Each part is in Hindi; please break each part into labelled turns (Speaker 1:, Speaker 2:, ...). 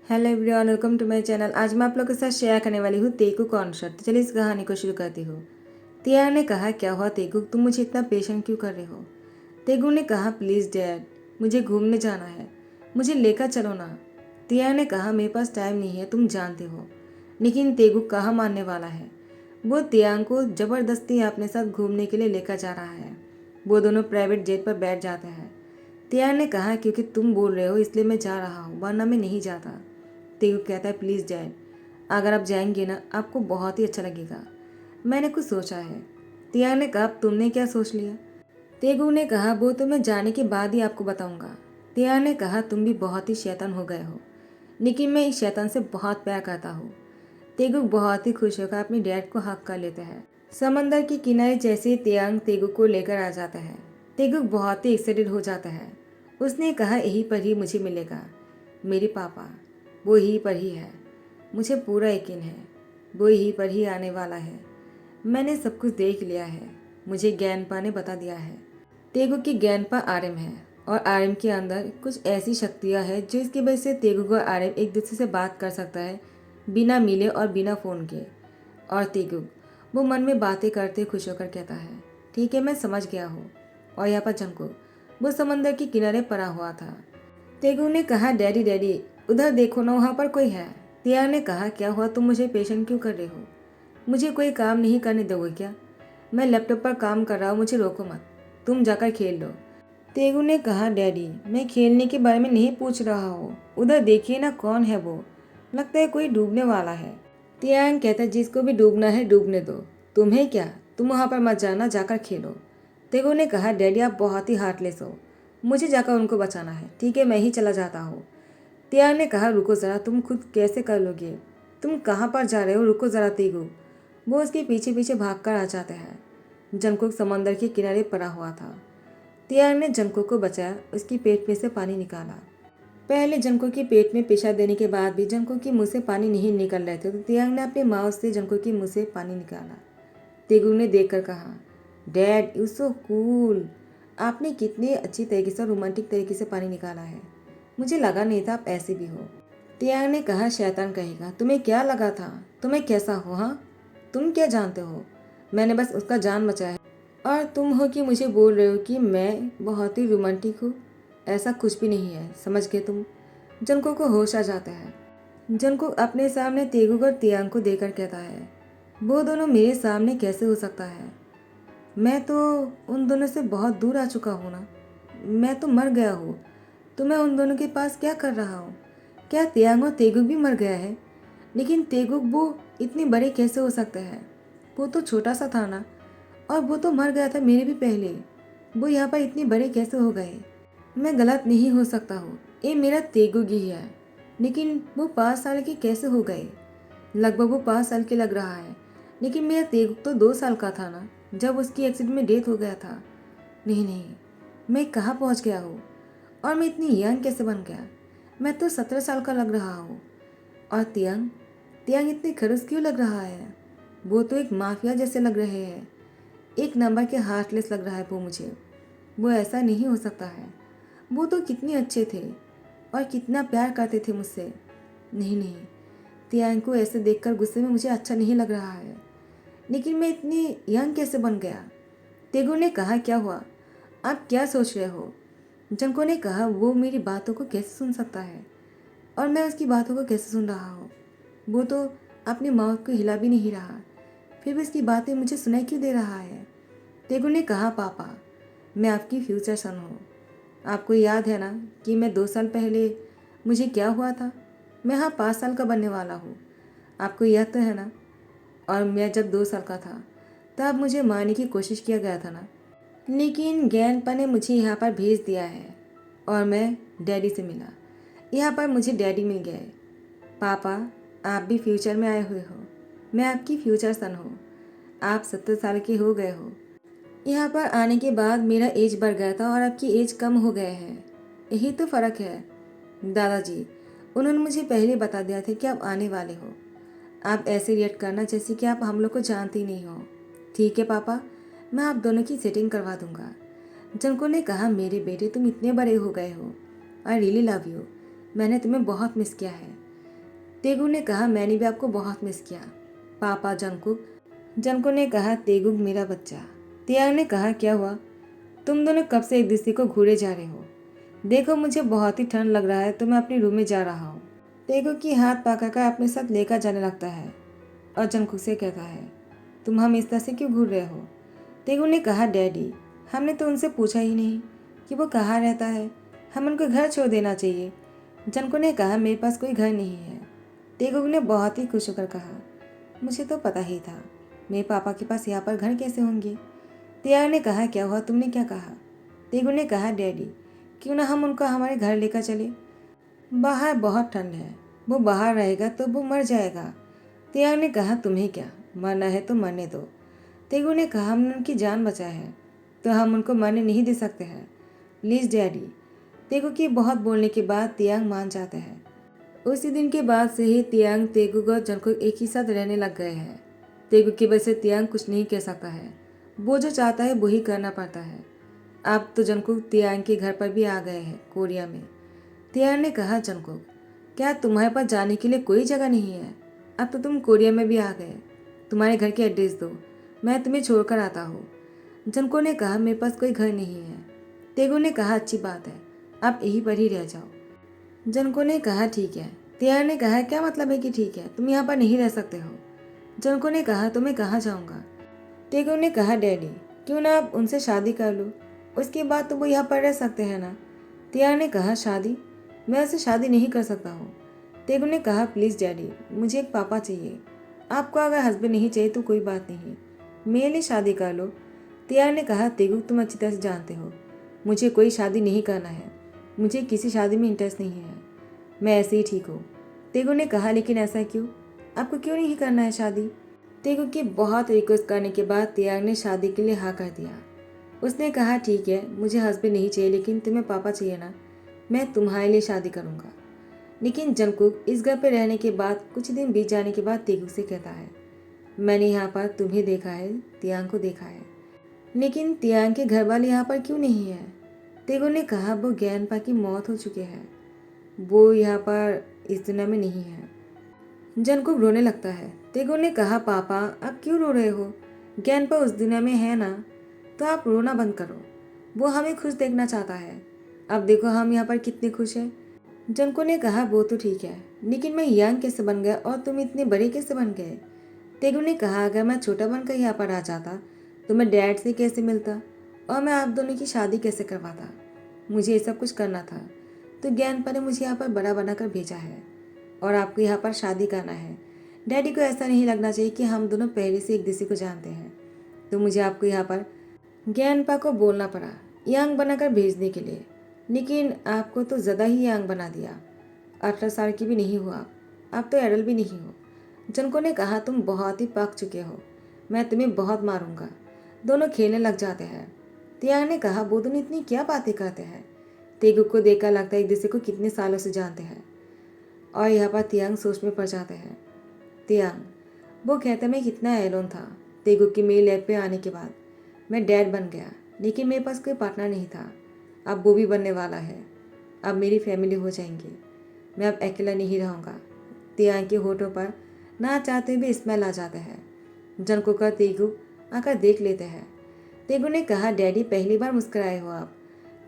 Speaker 1: Hello everyone, welcome to my channel. आज मैं आप लोगों के साथ शेयर करने वाली हूँ तेगू कॉन्सर्ट। तो चलिए इस कहानी को शुरू करती हूँ। तियान ने कहा, क्या हुआ तेगू, तुम मुझे इतना पेशेंट क्यों कर रहे हो? तेगू ने कहा, प्लीज़ डैड, मुझे घूमने जाना है, मुझे लेकर चलो ना। तियान ने कहा, मेरे पास टाइम नहीं है, तुम जानते हो। लेकिन तेगू कहाँ मानने वाला है। वो तियांग को ज़बरदस्ती अपने साथ घूमने के लिए लेकर जा रहा है। वो दोनों प्राइवेट जेट पर बैठ जाते हैं। तियान ने कहा, क्योंकि तुम बोल रहे हो इसलिए मैं जा रहा हूँ, वरना मैं नहीं जाता। तेगू कहता है, प्लीज़ डैड, अगर आप जाएंगे ना आपको बहुत ही अच्छा लगेगा। मैंने कुछ सोचा है। तियान ने कहा, अब तुमने क्या सोच लिया? तेगू ने कहा, वो तो मैं जाने के बाद ही आपको बताऊंगा। तियान ने कहा, तुम भी बहुत ही शैतान हो गए हो, लेकिन मैं इस शैतान से बहुत प्यार करता हूँ। तेगू बहुत ही खुश होकर अपने डैड को हक कर लेता है। समंदर के किनारे जैसे ही तियांग तेगू को लेकर आ जाता है, तेगू बहुत ही एक्साइटेड हो जाता है। उसने कहा, यहीं पर ही मुझे मिलेगा मेरे पापा, वो यहीं पर ही है, मुझे पूरा यकीन है, वो यहीं पर ही आने वाला है। मैंने सब कुछ देख लिया है, मुझे ज्ञानपा ने बता दिया है। तेगु की ज्ञानपा आर्यम है और आर्यम के अंदर कुछ ऐसी शक्तियाँ हैं जिसकी वजह से तेगु और आर्यम एक दूसरे से बात कर सकता है, बिना मिले और बिना फ़ोन के। और तेगु वो मन में बातें करते खुश होकर कहता है, ठीक है मैं समझ गया हूँ। और यहाँ पर जंको वो समंदर के किनारे पड़ा हुआ था। तेगु ने कहा, डैडी डैडी, उधर देखो ना, वहाँ पर कोई है। तिया ने कहा, क्या हुआ, तुम मुझे पेशेंट क्यों कर रहे हो? मुझे कोई काम नहीं करने दोगे क्या? मैं लैपटॉप पर काम कर रहा हूँ, मुझे रोको मत, तुम जाकर खेल लो। तेगु ने कहा, डैडी मैं खेलने के बारे में नहीं पूछ रहा हूँ, उधर देखिए ना कौन है वो, लगता है कोई डूबने वाला है। तियांग कहता है, जिसको भी डूबना है डूबने दो, तुम्हें क्या, तुम वहाँ पर मत जाना, जाकर खेलो। तेगु ने कहा, डैडी आप बहुत ही हार्टलेस हो, मुझे जाकर उनको बचाना है। ठीक है मैं ही चला जाता हूँ। तियांग ने कहा, रुको ज़रा, तुम खुद कैसे कर लोगे, तुम कहाँ पर जा रहे हो, रुको ज़रा। तेगु वो उसके पीछे पीछे भाग कर आ जाते हैं। जंकुक समंदर के किनारे पड़ा हुआ था। तियांग ने जंकुक को बचाया, उसकी पेट में से पानी निकाला। पहले जंकुक के पेट में पेशाब देने के बाद भी जंकुक के मुंह से पानी नहीं निकल रहे थे, तो तियांग ने अपने माउथ से जंकुक के मुंह से पानी निकाला। तेगु ने देखकर कहा, डैड यू सो कूल, आपने कितनी अच्छी तरीके से, रोमांटिक तरीके से पानी निकाला है, मुझे लगा नहीं था आप ऐसे भी हो। तियांग ने कहा, शैतान कहेगा, तुम्हें क्या लगा था, तुम्हें कैसा हो, हाँ तुम क्या जानते हो, मैंने बस उसका जान बचाया है और तुम हो कि मुझे बोल रहे हो कि मैं बहुत ही रोमांटिक हूँ। ऐसा कुछ भी नहीं है, समझ गए तुम। जंको को होश आ जाता है। जंको अपने सामने तेगुक और तियांग को देखकर कहता है, वो दोनों मेरे सामने कैसे हो सकता है, मैं तो उन दोनों से बहुत दूर आ चुका हूँ ना, मैं तो मर गया हूँ, तो मैं उन दोनों के पास क्या कर रहा हूँ? क्या तियांग और तेगुक भी मर गया है? लेकिन तेगुक वो इतने बड़े कैसे हो सकते हैं, वो तो छोटा सा था ना, और वो तो मर गया था मेरे भी पहले, वो यहाँ पर इतने बड़े कैसे हो गए? मैं गलत नहीं हो सकता हूँ, ये मेरा तेगुक ही है, लेकिन वो 5 साल के कैसे हो गए? लगभग वो 5 साल के लग रहा है, लेकिन मेरा तेगुक तो 2 साल का था ना, जब उसकी एक्सीडेंट में डेथ हो गया था। नहीं नहीं, मैं कहाँ पहुँच गया हूँ, और मैं इतनी यंग कैसे बन गया? मैं तो 17 साल का लग रहा हूँ। और तियांग, तियांग इतनी खड़ूस क्यों लग रहा है? वो तो एक माफिया जैसे लग रहे हैं, एक नंबर के हार्टलेस लग रहा है वो मुझे। वो ऐसा नहीं हो सकता है, वो तो कितने अच्छे थे और कितना प्यार करते थे मुझसे। नहीं नहीं, तियांग को ऐसे देखकर गुस्से में मुझे अच्छा नहीं लग रहा है, लेकिन मैं इतनी यंग कैसे बन गया? तेगु ने कहा, क्या हुआ, आप क्या सोच रहे हो? जंको ने कहा, वो मेरी बातों को कैसे सुन सकता है और मैं उसकी बातों को कैसे सुन रहा हूँ? वो तो अपनी माउथ को हिला भी नहीं रहा, फिर भी उसकी बातें मुझे सुनाई क्यों दे रहा है? तेगु ने कहा, पापा मैं आपकी फ्यूचर सन हूँ, आपको याद है ना कि मैं 2 साल पहले मुझे क्या हुआ था? मैं हाँ 5 साल का बनने वाला हूँ, आपको याद तो है ना? और मैं जब 2 साल का था तब मुझे मारने की कोशिश किया गया था ना, लेकिन ज्ञानपा ने मुझे यहाँ पर भेज दिया है और मैं डैडी से मिला, यहाँ पर मुझे डैडी मिल गए। पापा आप भी फ्यूचर में आए हुए हो, मैं आपकी फ्यूचर सन हूँ, आप 70 साल के हो गए हो। यहाँ पर आने के बाद मेरा एज बढ़ गया था और आपकी एज कम हो गए हैं, यही तो फ़र्क है। दादाजी उन्होंने मुझे पहले बता दिया था कि आप आने वाले हो, आप ऐसे रिएक्ट करना जैसे कि आप हम लोग को जानते ही नहीं हो। ठीक है पापा, मैं आप दोनों की सेटिंग करवा दूंगा। जंको ने कहा, मेरे बेटे तुम इतने बड़े हो गए हो, आई रियली लव यू, मैंने तुम्हें बहुत मिस किया है। तेगु ने कहा, मैंने भी आपको बहुत मिस किया पापा जंकुक। जंकुक ने कहा, तेगुक मेरा बच्चा। तियांग ने कहा, क्या हुआ? तुम दोनों कब से एक दूसरे को घूरे जा रहे हो? देखो मुझे बहुत ही ठंड लग रहा है तो मैं अपने रूम में जा रहा हूँ। तेगुक की हाथ पकड़कर अपने साथ लेकर जाने लगता है और जंकुक से कहता है, तुम हम इस तरह से क्यों घूर रहे हो? तेगु ने कहा, डैडी हमने तो उनसे पूछा ही नहीं कि वो कहाँ रहता है, हम उनको घर छोड़ देना चाहिए। जंकुक ने कहा, मेरे पास कोई घर नहीं है। तेगुक ने बहुत ही खुश होकर कहा, मुझे तो पता ही था, मेरे पापा के पास यहाँ पर घर कैसे होंगे। तियांग ने कहा, क्या हुआ, तुमने क्या कहा? तेगु ने कहा, डैडी क्यों ना हम उनको हमारे घर लेकर चले, बाहर बहुत ठंड है, वो बाहर रहेगा तो वो मर जाएगा। तियांग ने कहा, तुम्हें क्या, मरना है तो मरने दो। तेगु ने कहा, हमने उनकी जान बचाई है तो हम उनको मरने नहीं दे सकते हैं, प्लीज़ डैडी। तेगु की बहुत बोलने के बाद तियांग मान जाते हैं। उसी दिन के बाद से ही तियांग, तेगुक और जंकुक एक ही साथ रहने लग गए हैं। तेगुक की वजह से तियांग कुछ नहीं कह सकता है, वो जो चाहता है वही करना पड़ता है। अब तो जंकुक तियांग के घर पर भी आ गए हैं कोरिया में। तियांग ने कहा, जंकुक क्या तुम्हारे पास जाने के लिए कोई जगह नहीं है? अब तो तुम कोरिया में भी आ गए, तुम्हारे घर की एड्रेस दो, मैं तुम्हें छोड़कर आता हूँ। जंकुक ने कहा, मेरे पास कोई घर नहीं है। तेगु ने कहा, अच्छी बात है, आप यहीं पर ही रह जाओ। जंकुक ने कहा, ठीक है। तियांग ने कहा, क्या मतलब है कि ठीक है, तुम यहाँ पर नहीं रह सकते हो। जंकुक ने कहा, तो मैं कहाँ जाऊँगा? तेगु ने कहा, डैडी क्यों ना आप उनसे शादी कर लो, उसके बाद तो वो यहाँ पर रह सकते हैं ना। तियांग ने कहा, शादी? मैं उससे शादी नहीं कर सकता हूँ। तेगु ने कहा, प्लीज़ डैडी मुझे एक पापा चाहिए, आपको अगर हस्बैंड नहीं चाहिए तो कोई बात नहीं, मेरे लिए शादी कर लो। तियांग ने कहा, तेगु तुम अच्छी तरह से जानते हो मुझे कोई शादी नहीं करना है, मुझे किसी शादी में इंटरेस्ट नहीं है, मैं ऐसे ही ठीक हूँ। तेगु ने कहा, लेकिन ऐसा क्यों, आपको क्यों नहीं करना है शादी? तेगु की बहुत रिक्वेस्ट करने के बाद तियांग ने शादी के लिए हाँ कर दिया। उसने कहा, ठीक है मुझे हस्बैंड नहीं चाहिए लेकिन तुम्हें पापा चाहिए ना, मैं तुम्हारे लिए शादी करूँगा। लेकिन जंकुक इस घर पर रहने के बाद कुछ दिन बीत जाने के बाद तेगु से कहता है, मैंने यहाँ पर तुम्हें देखा है, तियांग को देखा है, लेकिन तियांग के घर वाले यहाँ पर क्यों नहीं है? तेगु ने कहा, वो ज्ञानपा की मौत हो चुकी है, वो यहाँ पर इस दुनिया में नहीं है। जंकुक रोने लगता है। तेगु ने कहा, पापा आप क्यों रो रहे हो, ज्ञानपा उस दुनिया में है ना, तो आप रोना बंद करो, वो हमें खुश देखना चाहता है, अब देखो हम यहाँ पर कितने खुश हैं। जंकुक ने कहा, वो तो ठीक है, लेकिन मैं यंग कैसे बन गया और तुम इतने बड़े कैसे बन गए? तेगु ने कहा, अगर मैं छोटा बनकर यहाँ पर आ जाता तो मैं डैड से कैसे मिलता और मैं आप दोनों की शादी कैसे करवाता, मुझे ये सब कुछ करना था, तो ज्ञानपा ने मुझे यहाँ पर बड़ा बनाकर भेजा है और आपको यहाँ पर शादी करना है। डैडी को ऐसा नहीं लगना चाहिए कि हम दोनों पहले से एक दूसरे को जानते हैं, तो मुझे आपको यहाँ पर ज्ञानपा को बोलना पड़ा यंग बनाकर भेजने के लिए, लेकिन आपको तो ज़्यादा ही यंग बना दिया, 18 साल की भी नहीं हो आप तो एडल्ट भी नहीं हो। जंकुक ने कहा, तुम बहुत ही पक चुके हो, मैं तुम्हें बहुत मारूंगा। दोनों खेलने लग जाते हैं। तियांग ने कहा, वो दोनों इतनी क्या बातें करते हैं, तेगुक को देखकर लगता है एक दूसरे को कितने सालों से जानते हैं। और यहाँ पर तियांग सोच में पड़ जाते हैं। तियांग, वो कहते मैं कितना एलोन था, तेगुक की मेरी लैब पे आने के बाद मैं डैड बन गया, लेकिन मेरे पास कोई पार्टनर नहीं था, अब वो भी बनने वाला है, अब मेरी फैमिली हो जाएंगी, मैं अब अकेला नहीं रहूँगा। तियांग के होठों पर ना चाहते हुए स्मेल आ जाता है। जंकुक का तेगु आकर देख लेते हैं। तेगु ने कहा, डैडी पहली बार मुस्कुराए हो आप,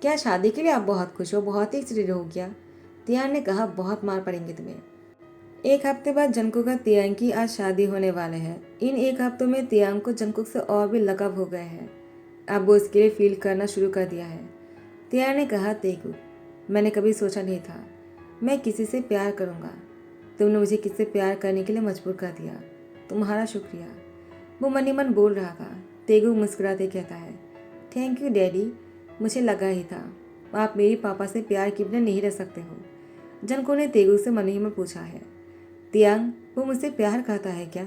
Speaker 1: क्या शादी के लिए आप बहुत खुश हो, बहुत ही एक्साइटेड हो क्या? तियांग ने कहा, बहुत मार पड़ेंगे तुम्हें। एक हफ्ते बाद जंकुक का तियांग की आज शादी होने वाले हैं। इन एक हफ्तों में तियांग को जंकुक से और भी लगाव हो गए हैं, अब वो इसके लिए फील करना शुरू कर दिया है। तियांग ने कहा, तेगु मैंने कभी सोचा नहीं था मैं किसी से प्यार करूँगा, तुमने मुझे किससे प्यार करने के लिए मजबूर कर दिया, तुम्हारा शुक्रिया। वो मन ही मन बोल रहा था। तेगु मुस्कुराते कहता है, थैंक यू डैडी, मुझे लगा ही था आप मेरे पापा से प्यार के बिना नहीं रह सकते हो। जंकुक ने तेगु से मन ही में पूछा है, तियांग वो मुझसे प्यार करता है क्या?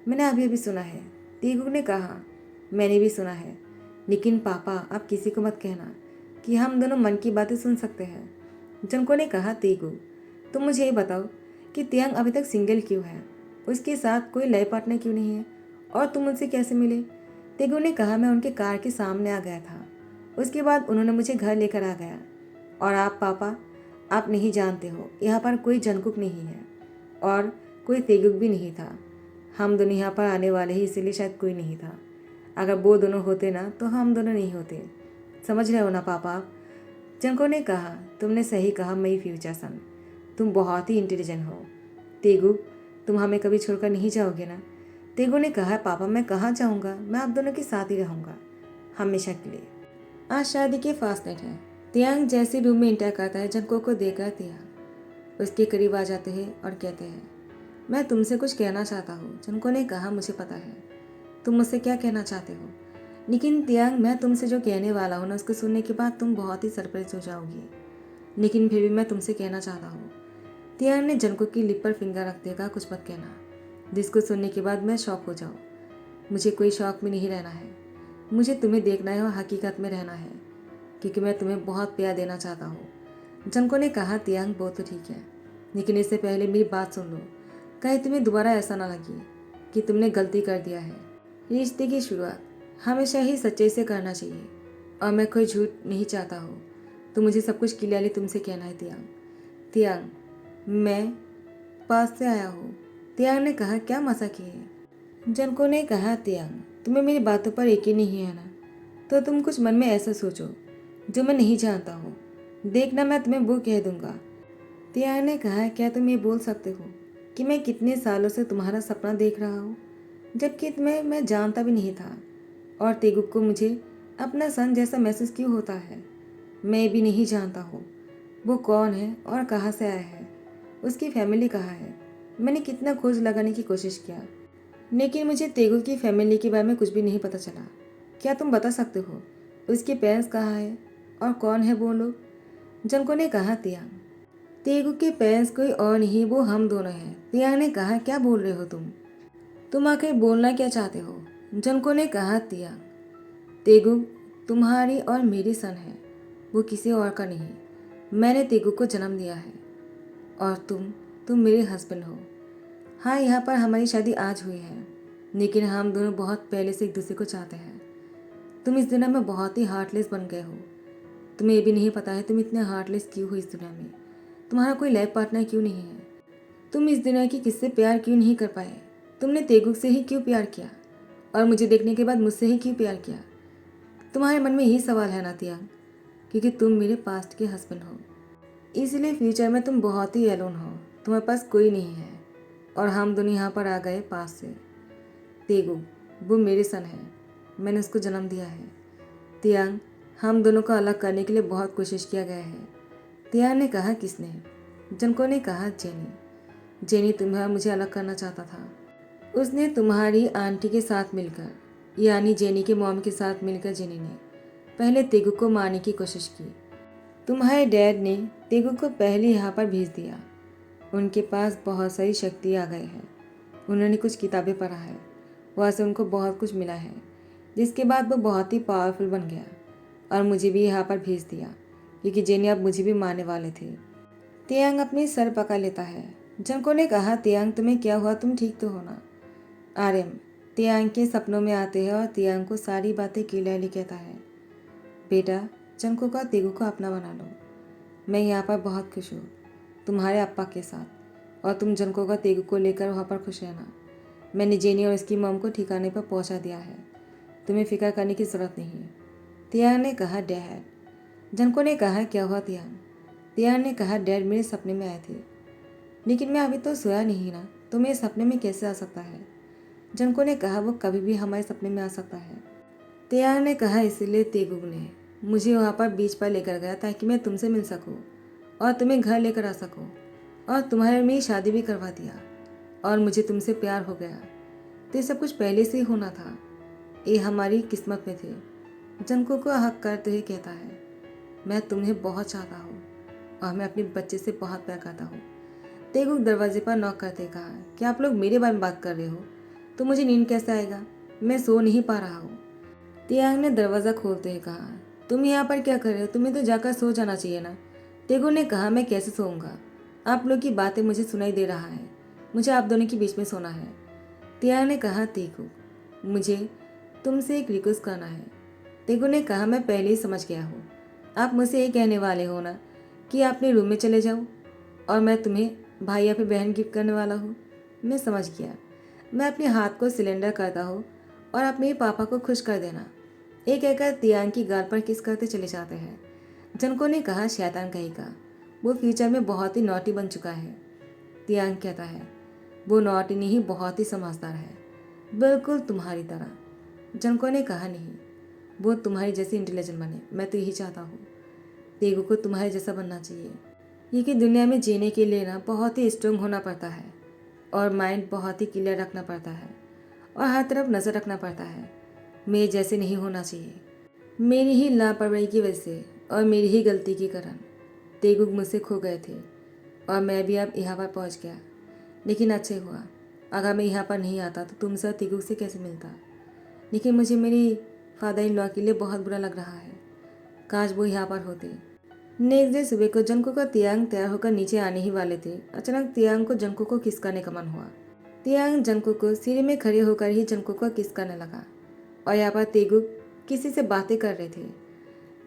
Speaker 1: मैंने अभी अभी सुना है। तेगु ने कहा, मैंने भी सुना है, लेकिन पापा आप किसी को मत कहना कि हम दोनों मन की बातें सुन सकते हैं। जंकुक ने कहा, तेगु तुम मुझे ये बताओ कि तियांग अभी तक सिंगल क्यों है, उसके साथ कोई नए पार्टनर क्यों नहीं है, और तुम उनसे कैसे मिले? तेगु ने कहा, मैं उनके कार के सामने आ गया था, उसके बाद उन्होंने मुझे घर लेकर आ गया, और आप पापा आप नहीं जानते हो यहाँ पर कोई जंकुक नहीं है, और कोई तेगुक भी नहीं था। हम दोनों यहाँ पर आने वाले ही, इसीलिए शायद कोई नहीं था। अगर वो दोनों होते ना तो हम दोनों नहीं होते। समझ रहे हो ना पापा आप? जंको ने कहा, तुमने सही कहा मई फ्यूचर सन, तुम बहुत ही इंटेलिजेंट हो। तेगुक, तुम हमें कभी छोड़कर नहीं जाओगे ना? तेगु ने कहा, पापा मैं कहाँ जाऊँगा, मैं आप दोनों के साथ ही रहूँगा हमेशा के लिए। आज शादी के फास्ट नाइट है। तियांग जैसे रूम में इंटर करता है, जंको को देखकर तियांग उसके करीब आ जाते हैं और कहते हैं, मैं तुमसे कुछ कहना चाहता हूँ। जंको ने कहा, मुझे पता है तुम मुझसे क्या कहना चाहते हो, लेकिन तियांग मैं तुमसे जो कहने वाला हूँ ना, उसको सुनने के बाद तुम बहुत ही सरप्राइज हो जाओगी, लेकिन फिर भी मैं तुमसे कहना चाहता हूँ। तियांग ने जंको की लिप पर फिंगर रखते कहा, कुछ मत कहना, जिसको सुनने के बाद मैं शौक हो जाऊँ। मुझे कोई शौक में नहीं रहना है, मुझे तुम्हें देखना है और हकीकत में रहना है, क्योंकि मैं तुम्हें बहुत प्यार देना चाहता हूँ। जंको ने कहा, तियांग वो तो ठीक है, लेकिन इससे पहले मेरी बात सुन लो, कहीं तुम्हें दोबारा ऐसा ना लगे कि तुमने गलती कर दिया है। रिश्ते की शुरुआत हमेशा ही सच्चाई से करना चाहिए, और मैं कोई झूठ नहीं चाहता हूँ, तो मुझे सब कुछ क्लियरली तुमसे कहना है। तियांग, तियांग मैं पास से आया हूँ। तियांग ने कहा, क्या मजाक है? जंको ने कहा, तियांग तुम्हें मेरी बातों पर यकीन नहीं है ना, तो तुम कुछ मन में ऐसा सोचो जो मैं नहीं जानता हूँ, देखना मैं तुम्हें वो कह दूंगा। तियांग ने कहा, क्या तुम ये बोल सकते हो कि मैं कितने सालों से तुम्हारा सपना देख रहा हूँ, जबकि तुम्हें मैं जानता भी नहीं था, और तेगुक को मुझे अपना सन जैसा महसूस क्यों होता है? मैं भी नहीं जानता हूँ वो कौन है और कहाँ से आया है, उसकी फैमिली कहाँ है। मैंने कितना खोज लगाने की कोशिश किया, लेकिन मुझे तेगुक की फैमिली के बारे में कुछ भी नहीं पता चला। क्या तुम बता सकते हो उसके पेरेंट्स कहाँ है और कौन है वो लोग? जंको ने कहा, तियांग तेगुक के पेरेंट्स कोई और नहीं, वो हम दोनों हैं। तियांग ने कहा, क्या बोल रहे हो तुम आखिर बोलना क्या चाहते हो? जंको ने कहा, तियांग तेगुक तुम्हारी और मेरी सन है, वो किसी और का नहीं। मैंने तेगुक को जन्म दिया है, और तुम मेरे हस्बैंड हो। हाँ, यहाँ पर हमारी शादी आज हुई है, लेकिन हम दोनों बहुत पहले से एक दूसरे को चाहते हैं। तुम इस दुनिया में बहुत ही हार्टलेस बन गए हो। तुम्हें ये भी नहीं पता है तुम इतने हार्टलेस क्यों हो इस दुनिया में। तुम्हारा कोई लाइफ पार्टनर क्यों नहीं है? तुम इस दुनिया की किससे प्यार क्यों नहीं कर पाए? तुमने तेगुक से ही क्यों प्यार किया, और मुझे देखने के बाद मुझसे ही क्यों प्यार किया? तुम्हारे मन में यही सवाल है ना तियांग, क्योंकि तुम मेरे पास्ट के हस्बैंड हो, इसलिए फ्यूचर में तुम बहुत ही अलोन हो, तुम्हारे पास कोई नहीं है, और हम दोनों यहाँ पर आ गए पास से। तेगुक वो मेरे सन है, मैंने उसको जन्म दिया है। तियांग हम दोनों को अलग करने के लिए बहुत कोशिश किया गया है। तियांग ने कहा, किसने? जंको ने कहा, जेनी तुम्हें और मुझे अलग करना चाहता था। उसने तुम्हारी आंटी के साथ मिलकर, यानी जेनी के मॉम के साथ मिलकर जेनी ने पहले तेगुक को मारने की कोशिश की। तुम्हारे डैड ने तेगुक को पहले यहाँ पर भेज दिया। उनके पास बहुत सारी शक्ति आ गए हैं, उन्होंने कुछ किताबें पढ़ा है, वहाँ से उनको बहुत कुछ मिला है, जिसके बाद वो बहुत ही पावरफुल बन गया, और मुझे भी यहाँ पर भेज दिया, क्योंकि जेनी अब मुझे भी मारने वाले थे। तियांग अपनी सर पकड़ लेता है। जंको ने कहा, तियांग तुम्हें क्या हुआ, तुम ठीक तो हो ना? आर्यम तियांग के सपनों में आते हैं और तियांग को सारी बातें क्लियरली कहता है, बेटा जंको का तेगु को अपना बना लो। मैं यहाँ पर बहुत खुश हूँ तुम्हारे अप्पा के साथ, और तुम जंको का तेगु को लेकर वहाँ पर खुश रहना। मैंने जेनी और उसकी मॉम को ठिकाने पर पहुँचा दिया है, तुम्हें फिक्र करने की ज़रूरत नहीं। तियांग ने कहा, डैड। जंको ने कहा, क्या हुआ तियांग? तियांग ने कहा, डैड मेरे सपने में आए थे, लेकिन मैं अभी तो सोया नहीं ना, तो मेरे सपने में कैसे आ सकता है? जंको ने कहा, वो कभी भी हमारे सपने में आ सकता है। तियांग ने कहा, इसीलिए तेगुक ने मुझे वहाँ पर बीच पर लेकर गया ताकि मैं तुमसे मिल सकूँ और तुम्हें घर लेकर आ सकूँ, और तुम्हारे मेरी शादी भी करवा दिया, और मुझे तुमसे प्यार हो गया। तो ये सब कुछ पहले से ही होना था, ये हमारी किस्मत में थे। जंको को हक करते हुए कहता है, मैं तुम्हें बहुत चाहता हूँ, और मैं अपने बच्चे से बहुत प्यार करता हूँ। तेगुक दरवाजे पर नॉक करते कहा, क्या आप लोग मेरे बारे में बात कर रहे हो? तो मुझे नींद कैसे आएगा, मैं सो नहीं पा रहा हूँ। तियांग ने दरवाज़ा खोलते हुए कहा, तुम यहाँ पर क्या कर रहे हो, तुम्हें तो जाकर सो जाना चाहिए ना। तेगुक ने कहा, मैं कैसे सोऊंगा, आप लोग की बातें मुझे सुनाई दे रहा है, मुझे आप दोनों के बीच में सोना है। तियांग ने कहा, तेगुक मुझे तुमसे एक रिक्वेस्ट करना है। तेगुक ने कहा, मैं पहले ही समझ गया हूँ, आप मुझसे ये कहने वाले हो ना कि आप अपने रूम में चले जाओ और मैं तुम्हें भाई या फिर बहन गिफ्ट करने वाला हो। मैं समझ गया। मैं अपने हाथ को सिलेंडर करता हूँ और अपने पापा को खुश कर देना। एक कहकर तियांग की गाल पर किस करते चले जाते हैं। जनको ने कहा, शैतान कहेगा, वो फ्यूचर में बहुत ही नॉटी बन चुका है। तियांग कहता है, वो नॉटी नहीं, बहुत ही समझदार है, बिल्कुल तुम्हारी तरह। जनको ने कहा, नहीं, वो तुम्हारी जैसी इंटेलिजेंट बने, मैं तो यही चाहता हूँ। तेगू को तुम्हारे जैसा बनना चाहिए। ये कि दुनिया में जीने के लिए ना बहुत ही स्ट्रांग होना पड़ता है और माइंड बहुत ही क्लियर रखना पड़ता है और हर तरफ नज़र रखना पड़ता है। मेरे जैसे नहीं होना चाहिए। मेरी ही लापरवाही की वजह से और मेरी ही गलती के कारण तेगुक मुझसे खो गए थे और मैं भी अब यहाँ पर पहुँच गया। लेकिन अच्छे हुआ, अगर मैं यहाँ पर नहीं आता तो तुमसे तेगुक से कैसे मिलता। लेकिन मुझे मेरी फादर इन लॉ के लिए बहुत बुरा लग रहा है। काश वो यहाँ पर होते। नेक्स्ट डे सुबह को जंको का तियांग तैयार होकर नीचे आने ही वाले थे। अचानक तियांग को जंको को किस करने का मन हुआ। तियांग जंको को सीढ़ी में खड़े होकर ही जंको को किस करने लगा और यहाँ पर तेगुक किसी से बातें कर रहे थे।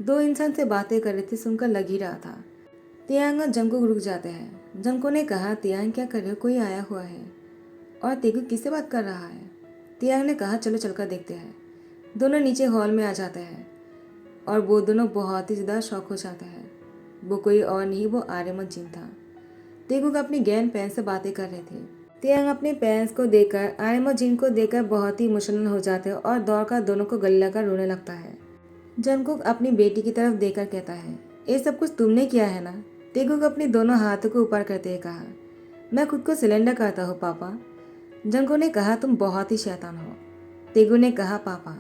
Speaker 1: दो इंसान से बातें कर रहे थे, सुनकर लग ही रहा था। तियांग और जंको रुक जाते हैं। जंको ने कहा, तियांग क्या कर रहे हो, कोई आया हुआ है। और तेगुक किससे बात कर रहा है। तियांग ने कहा, चलो चलकर देखते हैं। दोनों नीचे हॉल में आ जाते हैं और वो दोनों बहुत ही ज़्यादा शॉक हो जाते हैं। वो कोई और नहीं, वो आर्यमन जिन था। तेगुक अपनी गेंद पेन से बातें कर रहे थे। तियांग अपने पेरेंट्स को देखकर, आर्यमन जिन को देखकर बहुत ही इमोशनल हो जाते हैं और दौड़कर दोनों को गले लगाकर रोने लगता है। जंकुक अपनी बेटी की तरफ देखकर कहता है, ये सब कुछ तुमने किया है ना। तेगुक अपने दोनों हाथों को ऊपर करते हुए कहा, मैं खुद को सिलेंडर करता हूँ पापा। जंको ने कहा, तुम बहुत ही शैतान हो। तेगु ने कहा, पापा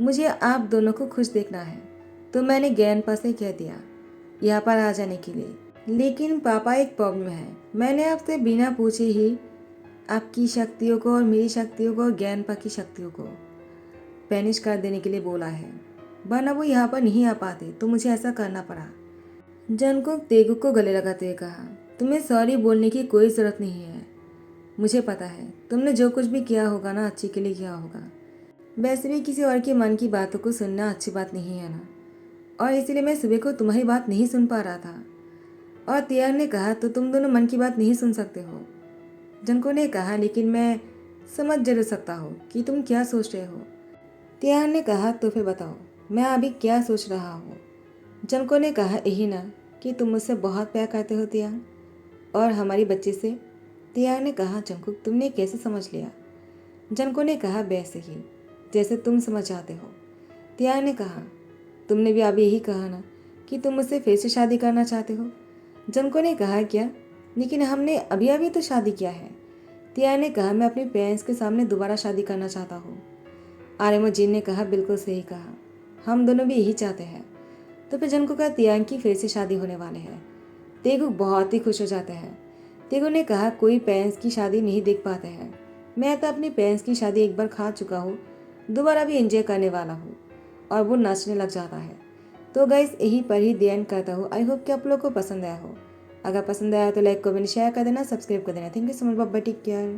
Speaker 1: मुझे आप दोनों को खुश देखना है तो मैंने गैनपा से कह दिया यहाँ पर आ जाने के लिए। लेकिन पापा एक प्रॉब्लम है, मैंने आपसे बिना पूछे ही आपकी शक्तियों को और मेरी शक्तियों को और गैनपा की शक्तियों को बैनिश कर देने के लिए बोला है, वरना वो यहाँ पर नहीं आ पाते तो मुझे ऐसा करना पड़ा। जंकुक तेगुक को गले लगाते हुए कहा, तुम्हें सॉरी बोलने की कोई ज़रूरत नहीं है। मुझे पता है तुमने जो कुछ भी किया होगा ना, अच्छे के लिए किया होगा। वैसे भी किसी और के मन की बातों को सुनना अच्छी बात नहीं है ना, और इसीलिए मैं सुबह को तुम्हारी बात नहीं सुन पा रहा था। और तियांग ने कहा, तो तुम दोनों मन की बात नहीं सुन सकते हो। जंको ने कहा, लेकिन मैं समझ जरूर सकता हूँ कि तुम क्या सोच रहे हो। तियांग ने कहा, तो फिर बताओ मैं अभी क्या सोच रहा हूँ। जंको ने कहा, यही ना कि तुम मुझसे बहुत प्यार करते हो तियांग, और हमारी बच्ची से। तियांग ने कहा, जंकुक तुमने कैसे समझ लिया। जंको ने कहा, वैसे ही जैसे तुम समझ जाते हो। तियांग ने कहा, तुमने भी अभी यही कहा ना कि तुम मुझसे फिर से शादी करना चाहते हो। जंको ने कहा, क्या, लेकिन हमने अभी अभी तो शादी किया है। तियांग ने कहा, मैं अपने पेरेंट्स के सामने दोबारा शादी करना चाहता हूँ। आर्यमन जिन ने कहा, बिल्कुल सही कहा, हम दोनों भी यही चाहते हैं। तो फिर जंको का तियांग की फिर से शादी होने वाले हैं। तेगु बहुत ही खुश हो जाते हैं। तेगु ने कहा, कोई पेरेंट्स की शादी नहीं देख पाते हैं, मैं तो अपनी पेरेंट्स की शादी एक बार खा चुका हूँ, दोबारा भी एंजॉय करने वाला हूँ। और वो नाचने लग जाता है। तो गाइस यहीं पर ही द एंड करता हूँ। आई होप कि आप लोग को पसंद आया हो। अगर पसंद आया तो लाइक कमेंट शेयर कर देना, सब्सक्राइब कर देना। Thank you so much, bye, take care.